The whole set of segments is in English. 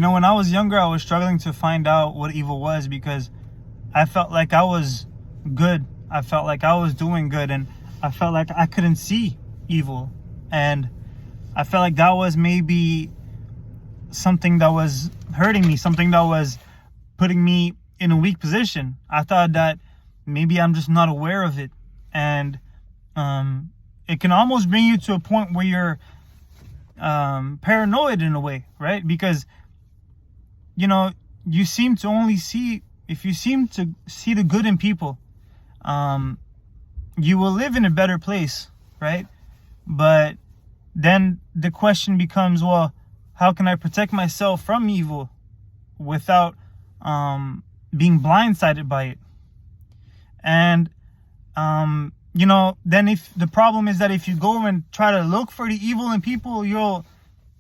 When I was younger, I was struggling to find out what evil was, because I felt like I was good. I felt like I was doing good, and I felt like I couldn't see evil. And I felt like that was maybe something that was hurting me, something that was putting me in a weak position. I thought that maybe I'm just not aware of it. And it can almost bring you to a point where you're paranoid in a way, right? Because you seem to only see, if you seem to see the good in people, you will live in a better place, right? But then the question becomes, well, how can I protect myself from evil without being blindsided by it? And then if the problem is that if you go and try to look for the evil in people, you'll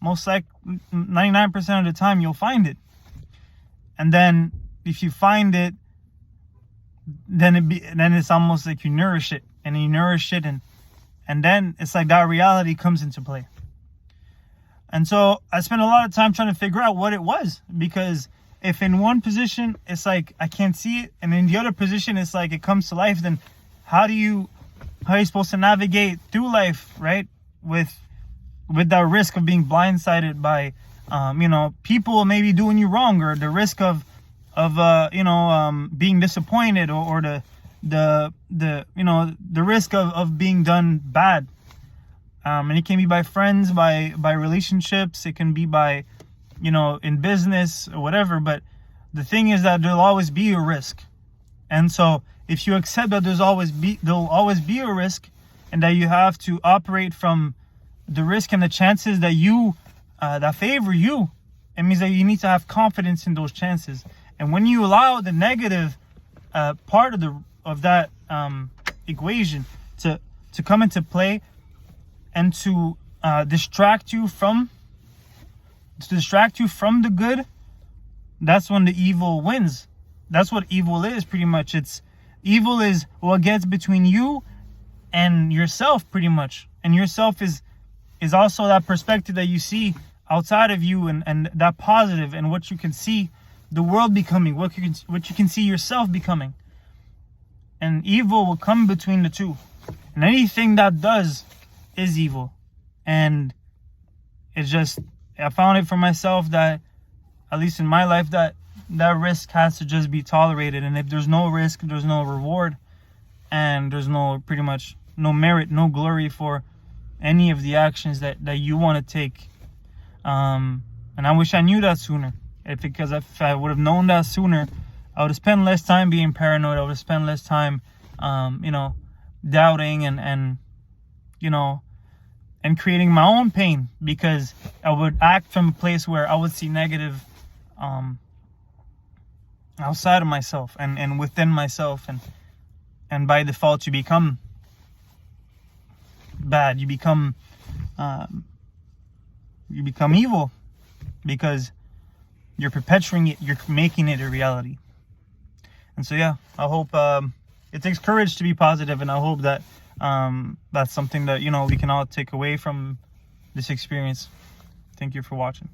most like 99% of the time you'll find it. And then if you find it, then it's almost like you nourish it, and then it's like that reality comes into play. And so I spent a lot of time trying to figure out what it was, because if in one position it's like I can't see it, and in the other position it's like it comes to life, then how are you supposed to navigate through life, right? With that risk of being blindsided by people maybe doing you wrong, or the risk of being disappointed, or the risk of being done bad. And it can be by friends, by relationships, it can be by in business or whatever. But the thing is that there'll always be a risk. And so if you accept that there'll always be a risk, and that you have to operate from the risk and the chances that favor you, it means that you need to have confidence in those chances. And when you allow the negative part of that equation to come into play, and to distract you from the good, that's when the evil wins. That's what evil is, pretty much. Evil is what gets between you and yourself, pretty much. And yourself is also that perspective that you see outside of you, and that positive, and what you can see the world becoming, what you can see yourself becoming. And evil will come between the two. And anything that does is evil. And it's just, I found it for myself that, at least in my life, that risk has to just be tolerated. And if there's no risk, there's no reward, and there's pretty much no merit, no glory for any of the actions that you want to take. And I wish I knew that sooner. Because if I would have known that sooner, I would have spent less time being paranoid. I would have spent less time doubting and creating my own pain, because I would act from a place where I would see negative outside of myself and within myself, and by default you become bad, you become evil, because you're perpetuating it, you're making it a reality. And so I hope it takes courage to be positive, and I hope that that's something that we can all take away from this experience. Thank you for watching.